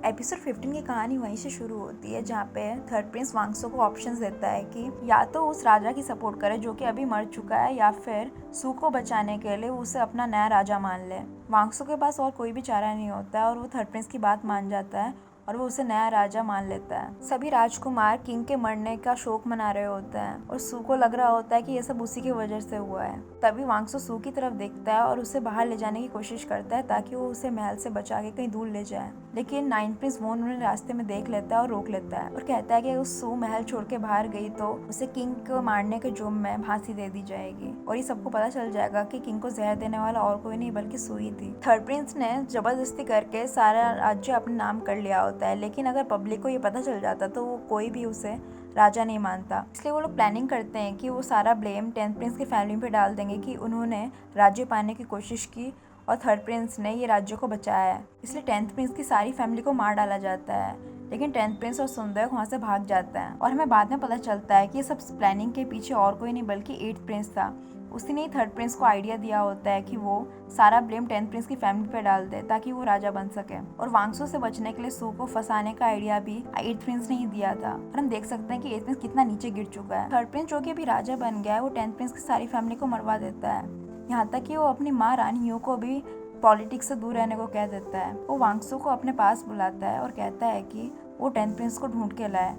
Episode 15 की कहानी वहीं से शुरू होती है जहाँ पे थर्ड प्रिंस वांगसो को ऑप्शंस देता है कि या तो उस राजा की सपोर्ट करे जो कि अभी मर चुका है, या फिर सू को बचाने के लिए उसे अपना नया राजा मान ले। वांगसो के पास और कोई भी चारा नहीं होता है और वो थर्ड प्रिंस की बात मान जाता है और वो उसे नया राजा मान लेता है। सभी राजकुमार किंग के मरने का शोक मना रहे होते हैं और सू को लग रहा होता है कि ये सब उसी की वजह से हुआ है। तभी वांगसो सू की तरफ देखता है और उसे बाहर ले जाने की कोशिश करता है ताकि वो उसे महल से बचा के कहीं दूर ले जाए, लेकिन नाइन्थ प्रिंस वोन उन्हें रास्ते में देख लेता है और रोक लेता है और कहता है कि उस सू महल छोड़ के बाहर गई तो उसे किंग को मारने के जुर्म में फांसी दे दी जाएगी और ये सबको पता चल जाएगा कि किंग को जहर देने वाला और कोई नहीं बल्कि सू ही थी। थर्ड प्रिंस ने जबरदस्ती करके सारा राज्य अपने नाम कर लिया होता है, लेकिन अगर पब्लिक को ये पता चल जाता तो वो कोई भी उसे राजा नहीं मानता। इसलिए वो लोग प्लानिंग करते हैं कि वो सारा ब्लेम टेंथ प्रिंस की फैमिली पे डाल देंगे कि उन्होंने राज्य पाने की कोशिश की और थर्ड प्रिंस ने ये राज्य को बचाया है। इसलिए टेंथ प्रिंस की सारी फैमिली को मार डाला जाता है, लेकिन टेंथ प्रिंस और सुंदर वहाँ से भाग जाता है और हमें बाद में पता चलता है कि ये सब प्लानिंग के पीछे और कोई नहीं बल्कि एट्थ प्रिंस था। उसी ने थर्ड प्रिंस को आइडिया दिया होता है कि वो सारा ब्लेम टेंथ प्रिंस की फैमिली पे डाल दे ताकि वो राजा बन सके, और वांगसो से बचने के लिए सू को फंसाने का आइडिया भी एट्थ प्रिंस ने ही दिया था। और हम देख सकते हैं कि एट्थ प्रिंस कितना नीचे गिर चुका है। थर्ड प्रिंस जो कि अभी राजा बन गया है वो टेंथ प्रिंस की सारी फैमिली को मरवा देता है, यहाँ तक कि वो अपनी माँ रानी यू को भी पॉलिटिक्स से दूर रहने को कह देता है। वो वांगसो को अपने पास बुलाता है और कहता है कि वो टेंथ प्रिंस को ढूंढ के लाए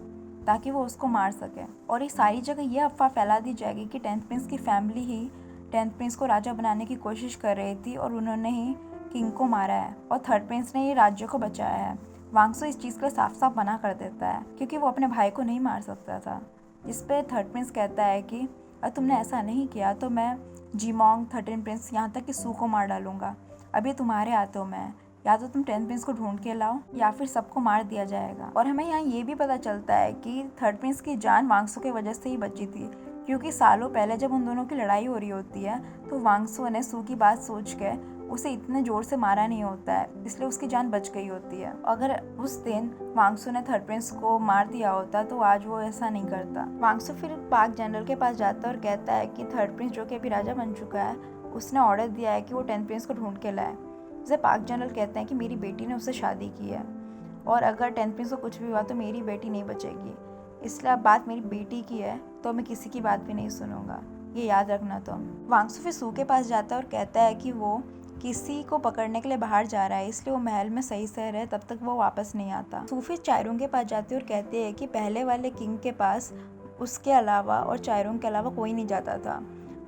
ताकि वो उसको मार सके, और ये सारी जगह ये अफवाह फैला दी जाएगी कि टेंथ प्रिंस की फैमिली ही टेंथ प्रिंस को राजा बनाने की कोशिश कर रही थी और उन्होंने ही किंग को मारा है और थर्ड प्रिंस ने ये राज्य को बचाया है। वांगसो इस चीज़ के लिए साफ साफ मना कर देता है क्योंकि वो अपने भाई को नहीं मार सकता था। इस पर थर्ड प्रिंस कहता है कि अगर तुमने ऐसा नहीं किया तो मैं जीमोंग, 13 प्रिंस, यहाँ तक कि सू को मार डालूंगा। अभी तुम्हारे हाथों में है, या तो तुम टेंथ प्रिंस को ढूंढ के लाओ या फिर सबको मार दिया जाएगा। और हमें यहाँ ये भी पता चलता है कि थर्ड प्रिंस की जान वांगसो की वजह से ही बची थी, क्योंकि सालों पहले जब उन दोनों की लड़ाई हो रही होती है तो वांगसो ने सू की बात सोच के उसे इतने जोर से मारा नहीं होता है, इसलिए उसकी जान बच गई होती है। अगर उस दिन वांगसो ने थर्ड प्रिंस को मार दिया होता तो आज वो ऐसा नहीं करता। वांगसो फिर पाक जनरल के पास जाता है और कहता है कि थर्ड प्रिंस जो कि अभी राजा बन चुका है उसने ऑर्डर दिया है कि वो टेंथ प्रिंस को ढूंढ के लाए। उसे पाक जनरल कहते हैं कि मेरी बेटी ने उससे शादी की है और अगर टेंथ प्रिंस को कुछ भी हुआ तो मेरी बेटी नहीं बचेगी, इसलिए अब बात मेरी बेटी की है तो मैं किसी की बात भी नहीं सुनूंगा, ये याद रखना तुम। वांगसो फिर सू के पास जाता है और कहता है कि वो किसी को पकड़ने के लिए बाहर जा रहा है, इसलिए वो महल में सही से रहे तब तक वो वापस नहीं आता। सू फिर चायरोंग के पास जाती है और कहते हैं कि पहले वाले किंग के पास उसके अलावा और चायरोंग के अलावा कोई नहीं जाता था,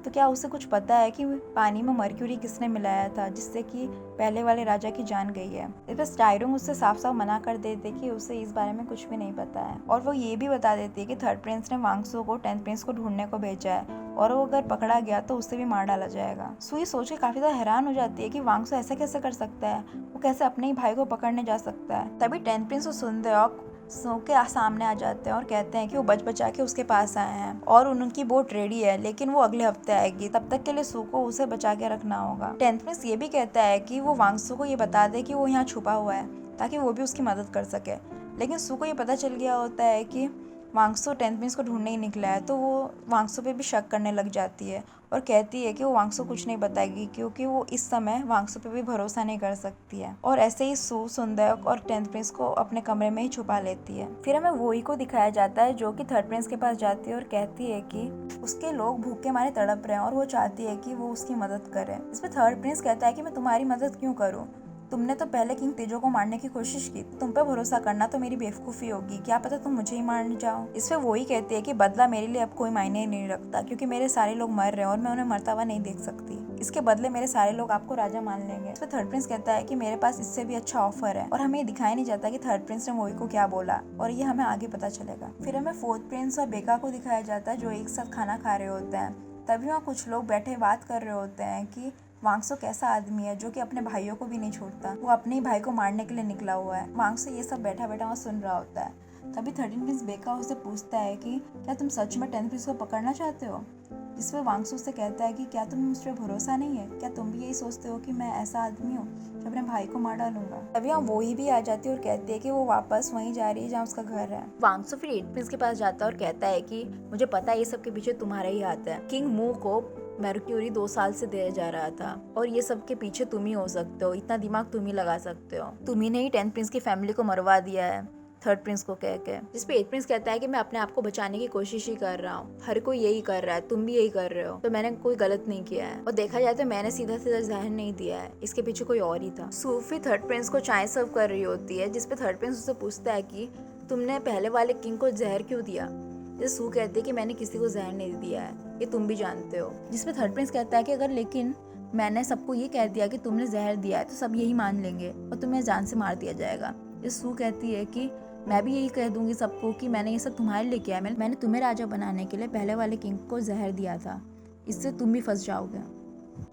तो क्या उसे कुछ पता है कि पानी में मर्क्यूरी किसने मिलाया था जिससे कि पहले वाले राजा की जान गई है। इस पर चायरोंग उससे साफ साफ मना कर देते कि उसे इस बारे में कुछ भी नहीं पता है, और वो ये भी बता देती है कि थर्ड प्रिंस ने वांगसो को टेंथ प्रिंस को ढूंढने को भेजा है और वो अगर पकड़ा गया तो उसे भी मार डाला जाएगा। सू ये सोच के काफी ज्यादा हैरान हो जाती है कि वांगसो ऐसा कैसे कर सकता है, वो कैसे अपने ही भाई को पकड़ने जा सकता है। तभी टेंथ प्रिंस और सुंदर सू के सामने आ जाते हैं और कहते हैं कि वो बच बचा के उसके पास आए हैं और उनकी बोट रेडी है, लेकिन वो अगले हफ्ते आएगी, तब तक के लिए सू को उसे बचा के रखना होगा। टेंथ प्रिंस ये भी कहता है कि वो वांगसो को ये बता दे कि वो यहाँ छुपा हुआ है ताकि वो भी उसकी मदद कर सके, लेकिन सू को ये पता चल गया होता है कि वांगसो टेंथ प्रिंस को ढूंढने ही निकला है, तो वो वांगसो पे भी शक करने लग जाती है और कहती है कि वो वांगसो कुछ नहीं बताएगी क्योंकि वो इस समय वांगसो पे भी भरोसा नहीं कर सकती है। और ऐसे ही सू सुंदर और टेंथ प्रिंस को अपने कमरे में ही छुपा लेती है। फिर हमें वोई को दिखाया जाता है जो कि थर्ड प्रिंस के पास जाती है और कहती है कि उसके लोग भूखे मारे तड़प रहे हैं और वो चाहती है कि वो उसकी मदद करे। इस पर थर्ड प्रिंस कहता है कि मैं तुम्हारी मदद क्यों करूँ, तुमने तो पहले किंग तेजो को मारने की कोशिश की, तुम पे भरोसा करना तो मेरी बेवकूफ़ी होगी, क्या पता तुम मुझे ही मारने जाओ। इस पे वही कहती है कि बदला मेरे लिए अब कोई मायने नहीं रखता क्योंकि मेरे सारे लोग मर रहे हैं और मैं उन्हें मरता हुआ नहीं देख सकती, इसके बदले मेरे सारे लोग आपको राजा मान लेंगे। इस पे थर्ड प्रिंस कहता है कि मेरे पास इससे भी अच्छा ऑफर है, और हमें ये दिखाई नहीं जाता कि थर्ड प्रिंस ने वोई को क्या बोला, और ये हमें आगे पता चलेगा। फिर हमें फोर्थ प्रिंस और बेका को दिखाया जाता है जो एक साथ खाना खा रहे होते हैं। तभी वहाँ कुछ लोग बैठे बात कर रहे होते हैं कि वांगसो कैसा आदमी है जो कि अपने भाइयों को भी नहीं छोड़ता, वो अपने ही भाई को मारने के लिए निकला हुआ है। वांगसो ये सब बैठा बैठा वहाँ सुन रहा होता है। तभी 13 प्रिंस बेका उससे पूछता है कि क्या तुम सच में 10 प्रिंस को पकड़ना चाहते हो, जिस पर वांगसो उससे कहता है कि क्या तुम्हें मुझ पर भरोसा नहीं है, क्या तुम भी यही सोचते हो कि मैं ऐसा आदमी हूँ जो अपने भाई को मार डालूंगा। तभी वहाँ वही भी आ जाती है और कहती है कि वो वापस वहीं जा रही है जहाँ उसका घर है। वांगसो फिर 8 प्रिंस के पास जाता है और कहता है कि मुझे पता है ये सब के पीछे तुम्हारा ही हाथ है, किंग मू को मर्क्यूरी 2 साल से दिया जा रहा था और ये सब के पीछे तुम ही हो सकते हो, इतना दिमाग तुम ही लगा सकते हो, तुम्ही ने ही 10th प्रिंस की फैमिली को मरवा दिया है 3rd प्रिंस को कह के। जिस पे 8th प्रिंस कहता है कि मैं अपने आप को बचाने की कोशिश ही कर रहा हूँ, हर कोई यही कर रहा है, तुम भी यही कर रहे हो, तो मैंने कोई गलत नहीं किया है। और देखा जाए तो मैंने सीधा सीधा जहर नहीं दिया है, इसके पीछे कोई और ही था। सूफी 3rd प्रिंस को चाय सर्व कर रही होती है, जिसपे 3rd प्रिंस उससे पूछता है कि तुमने पहले वाले किंग को जहर क्यों दिया। जैसे सू कहती है कि मैंने किसी को जहर नहीं दिया है, ये तुम भी जानते हो। जिसपे 3rd प्रिंस कहता है कि अगर लेकिन मैंने सबको ये कह दिया कि तुमने जहर दिया है तो सब यही मान लेंगे और तुम्हें जान से मार दिया जाएगा। इस सू कहती है कि मैं भी यही कह दूंगी सबको कि मैंने ये सब तुम्हारे लिए किया है, मैंने तुम्हें राजा बनाने के लिए पहले वाले किंग को जहर दिया था, इससे तुम भी फंस जाओगे।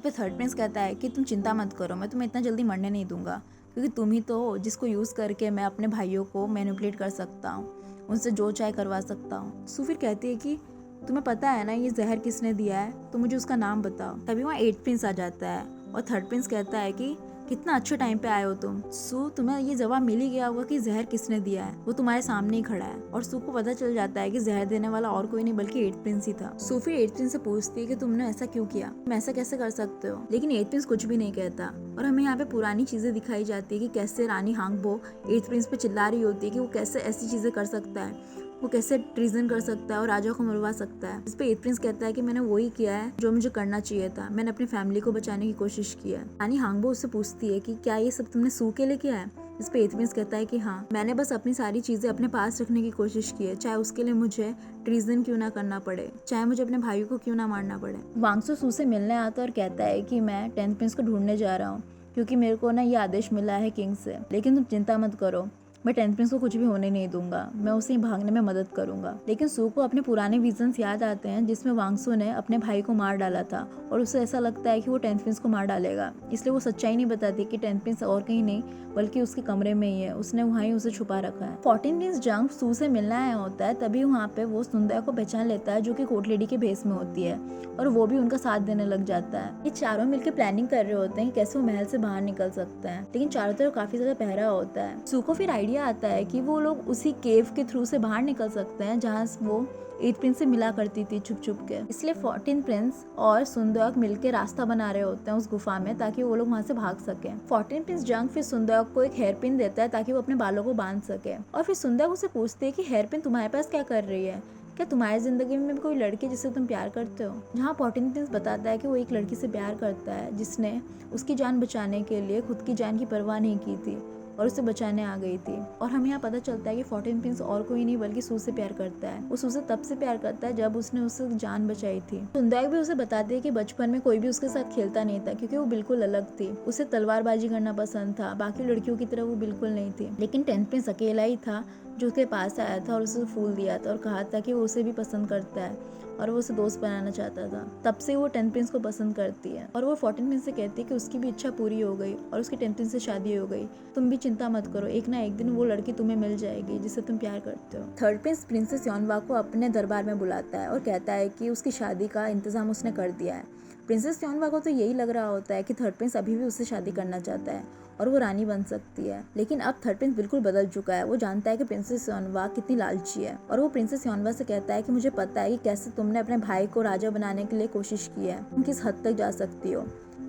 फिर 3rd प्रिंस कहता है कि तुम चिंता मत करो, मैं तुम्हें इतना जल्दी मरने नहीं दूंगा, क्योंकि तुम ही तो हो जिसको यूज़ करके मैं अपने भाइयों को मैनिपुलेट कर सकता हूँ, उनसे जो चाहे करवा सकता हूँ। सू फिर कहती है कि तुम्हें पता है ना ये जहर किसने दिया है, तो मुझे उसका नाम बताओ। तभी वहाँ 8th प्रिंस आ जाता है और 3rd प्रिंस कहता है कि कितना अच्छे टाइम पे आए हो तुम। सू तुम्हें ये जवाब मिल ही गया होगा कि जहर किसने दिया है, वो तुम्हारे सामने ही खड़ा है। और सू को पता चल जाता है कि जहर देने वाला और कोई नहीं बल्कि 8th प्रिंस ही था। सू फिर 8th प्रिंस से पूछती है कि तुमने ऐसा क्यों किया, तुम ऐसा कैसे कर सकते हो, लेकिन 8th प्रिंस कुछ भी नहीं कहता। और हमें यहाँ पे पुरानी चीजें दिखाई जाती है कि कैसे रानी हांगबो 8th प्रिंस पे चिल्ला रही होती है कि वो कैसे ऐसी चीजें कर सकता है, वो कैसे ट्रीजन कर सकता है और राजा को मरवा सकता है। इस पे 8th प्रिंस कहता है कि मैंने वही किया है जो मुझे करना चाहिए था, मैंने अपनी फैमिली को बचाने की कोशिश की है। रानी हांगबो उससे पूछती है कि क्या ये सब तुमने सू के लिए किया है। इस पे 8th प्रिंस कहता है कि हाँ, मैंने बस अपनी सारी चीजें अपने पास रखने की कोशिश की है, चाहे उसके लिए मुझे ट्रीजन क्यों ना करना पड़े, चाहे मुझे अपने भाइयों को क्यों ना मारना पड़े। वांगसो सू से मिलने आता और कहता है कि मैं 10th प्रिंस को ढूंढने जा रहा हूँ, क्योंकि मेरे को ना ये आदेश मिला है किंग से, लेकिन तुम चिंता मत करो, मैं 10th प्रिंस को कुछ भी होने नहीं दूंगा, मैं उसे भागने में मदद करूंगा। लेकिन सू को अपने पुराने विजन्स याद आते हैं जिसमें वांगसो ने अपने भाई को मार डाला था और उसे ऐसा लगता है कि वो 10th प्रिंस को मार डालेगा, इसलिए वो सच्चाई नहीं बताती कि 10th प्रिंस और कहीं नहीं बल्कि उसके कमरे में ही है, उसने वहीं उसे छुपा रखा है। 14th प्रिंस जंग सू से मिलना आया होता है, तभी वहाँ पे वो सुंदर को पहचान लेता है जो कि कोर्ट लेडी के भेस में होती है और वो भी उनका साथ देने लग जाता है। ये चारों मिलकर प्लानिंग कर रहे होते हैं कि कैसे वो महल से बाहर निकल सकते हैं, लेकिन चारों तरफ काफी ज्यादा पहरा होता है। सू को फिर आइडिया आता है कि वो लोग उसी केव के थ्रू से बाहर निकल सकते हैं जहाँ वो 8th प्रिंस से मिला करती थी छुप छुप के, इसलिए 14th प्रिंस और सुंदर मिलकर रास्ता बना रहे होते हैं उस गुफा में ताकि वो लोग वहाँ से भाग सके। 14th प्रिंस जंग फिर सुंदर को एक हेयर पिन देता है ताकि वो अपने बालों को बांध सके और फिर सुंदर उसे पूछते है कि हेयर पिन तुम्हारे पास क्या कर रही है, क्या तुम्हारी जिंदगी में कोई लड़की जिससे तुम प्यार करते हो। जहाँ 14th प्रिंस बताता है कि वो एक लड़की से प्यार करता है जिसने उसकी जान बचाने के लिए खुद की जान की परवाह नहीं की थी और उसे बचाने आ गई थी। और हमें यहाँ पता चलता है कि 14th प्रिंस और कोई नहीं बल्कि सू से प्यार करता है। वो सू से तब से प्यार करता है जब उसने उससे जान बचाई थी। सुंदर भी उसे बताती है कि बचपन में कोई भी उसके साथ खेलता नहीं था क्योंकि वो बिल्कुल अलग थी, उसे तलवारबाजी करना पसंद था, बाकी लड़कियों की तरह वो बिल्कुल नहीं थी। लेकिन 10th प्रिंस अकेला ही था जो उसके पास आया था और उसे फूल दिया था और कहा था कि वो उसे भी पसंद करता है और वो उसे दोस्त बनाना चाहता था। तब से वो 10th प्रिंस को पसंद करती है और वो 14th प्रिंस से कहती है कि उसकी भी इच्छा पूरी हो गई और उसकी 10th प्रिंस से शादी हो गई। तुम भी चिंता मत करो, एक ना एक दिन वो लड़की तुम्हें मिल जाएगी जिससे तुम प्यार करते हो। 3rd प्रिंस प्रिंसेस योनवा को अपने दरबार में बुलाता है और कहता है कि उसकी शादी का इंतजाम उसने कर दिया है। प्रिंसेस योनवा को तो यही लग रहा होता है कि 3rd प्रिंस अभी भी उससे शादी करना चाहता है और वो रानी बन सकती है, लेकिन अब 3rd प्रिंस बिल्कुल बदल चुका है। वो जानता है कि प्रिंसेस योनवा कितनी लालची है और वो प्रिंसेस योनवा से कहता है कि मुझे पता है कि कैसे तुमने अपने भाई को राजा बनाने के लिए कोशिश की है, तुम किस हद तक जा सकती हो,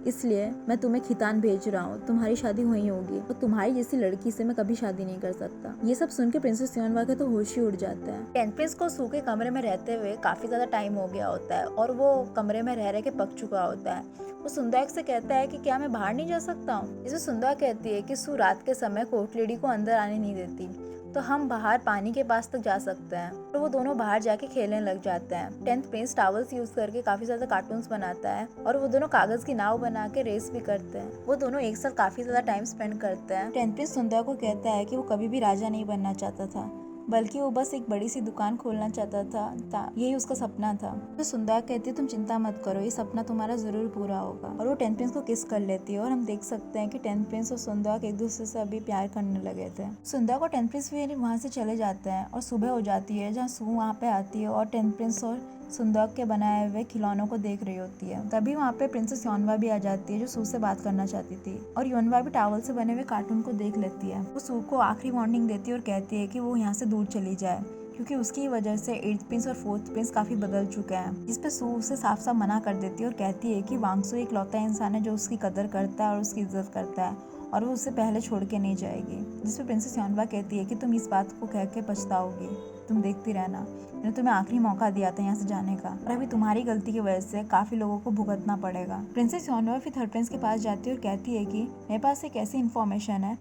इसलिए मैं तुम्हें खितान भेज रहा हूँ, तुम्हारी शादी वहीं होगी और तुम्हारी जैसी लड़की से मैं कभी शादी नहीं कर सकता। ये सब सुन के प्रिंसेस योनवा का तो होश ही उड़ जाता है। 10th प्रिंस को सू के कमरे में रहते हुए काफी ज्यादा टाइम हो गया होता है और वो कमरे में रह के पक चुका होता है। वो सुंदर से कहता है कि क्या मैं बाहर नहीं जा सकता हूँ। इसे सुंदर कहती है कि सू रात के समय कोर्ट लेडी को अंदर आने नहीं देती, तो हम बाहर पानी के पास तक जा सकते हैं। तो वो दोनों बाहर जाके खेलने लग जाते हैं। 10th प्रिंस टॉवल्स यूज करके काफी ज्यादा कार्टून्स बनाता है और वो दोनों कागज की नाव बना के रेस भी करते हैं। वो दोनों एक साथ काफी ज्यादा टाइम स्पेंड करते हैं। 10th प्रिंस सुंदर को कहता है कि वो कभी भी राजा नहीं बनना चाहता था, बल्कि वो बस एक बड़ी सी दुकान खोलना चाहता था, यही उसका सपना था। तो सुंदर कहती है तुम चिंता मत करो, ये सपना तुम्हारा जरूर पूरा होगा। और वो 10th प्रिंस को किस कर लेती है और हम देख सकते हैं कि 10th प्रिंस और सुंदर एक दूसरे से अभी प्यार करने लगे थे। सुंदर को 10th प्रिंस फिर वहाँ से चले जाते हैं और सुबह हो जाती है जहाँ सू वहाँ पे आती है और 10th प्रिंस और सुंदर के बनाए हुए खिलौनों को देख रही होती है। तभी वहाँ पे प्रिंसेस योनवा भी आ जाती है जो सू से बात करना चाहती थी और योनवा भी टॉवल से बने हुए कार्टून को देख लेती है। वो सू को आखिरी वार्निंग देती है और कहती है कि वो यहाँ से दूर चली जाए क्योंकि उसकी वजह से 8th प्रिंस और 4th प्रिंस काफ़ी बदल चुके हैं। जिस पे सू उसे साफ साफ मना कर देती है और कहती है कि वांगसू एक लौता इंसान है जो उसकी कदर करता है और उसकी इज्जत करता है और वो उसे पहले छोड़ के नहीं जाएगी। जिस पे प्रिंसेस यॉनवा कहती है कि तुम इस बात को कह के पछताओगी, तुम देखती रहना, मैंने तुम्हें आखिरी मौका दिया था यहाँ से जाने का और अभी तुम्हारी गलती की वजह से काफ़ी लोगों को भुगतना पड़ेगा। प्रिंसेस यॉनवा फिर थर्ड प्रिंस के पास जाती है और कहती है कि मेरे पास एक ऐसी इन्फॉर्मेशन है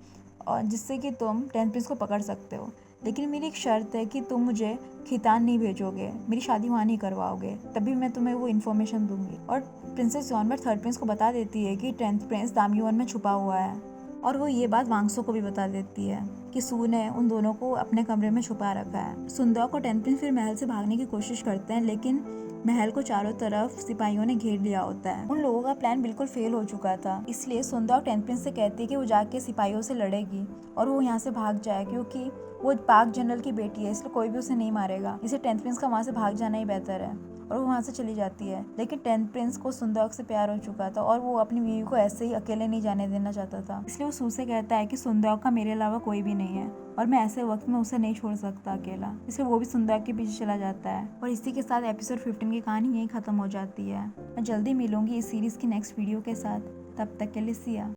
और जिससे कि तुम 10th प्रिंस को पकड़ सकते हो, लेकिन मेरी एक शर्त है कि तुम मुझे खितान नहीं भेजोगे, मेरी शादी वहाँ नहीं करवाओगे, तभी मैं तुम्हें वो इन्फॉर्मेशन दूंगी। और प्रिंसेस यॉनवा थर्ड प्रिंस को बता देती है कि 10th प्रिंस दामयुन में छुपा हुआ है और वो ये बात वांगसो को भी बता देती है कि सू ने उन दोनों को अपने कमरे में छुपा रखा है। सुंदर को 10th प्रिंस फिर महल से भागने की कोशिश करते हैं, लेकिन महल को चारों तरफ सिपाहियों ने घेर लिया होता है। उन लोगों का प्लान बिल्कुल फेल हो चुका था, इसलिए सुंदर 10th प्रिंस से कहती है कि वो जाके सिपाहियों से लड़ेगी और वो यहाँ से भाग जाए, क्योंकि वो पाक जनरल की बेटी है, इसलिए कोई भी उसे नहीं मारेगा। इसे 10th प्रिंस का वहाँ से भाग जाना ही बेहतर है और वो वहाँ से चली जाती है। लेकिन 10th प्रिंस को सुंदर से प्यार हो चुका था और वो अपनी बीवी को ऐसे ही अकेले नहीं जाने देना चाहता था, इसलिए वो सू से कहता है कि सुंदर का मेरे अलावा कोई भी नहीं है और मैं ऐसे वक्त में उसे नहीं छोड़ सकता अकेला, इसलिए वो भी सुंदर के पीछे चला जाता है। और इसी के साथ एपिसोड 15 की कहानी यहीं खत्म हो जाती है। मैं जल्दी मिलूंगी इस सीरीज की नेक्स्ट वीडियो के साथ, तब तक के लिए सिया।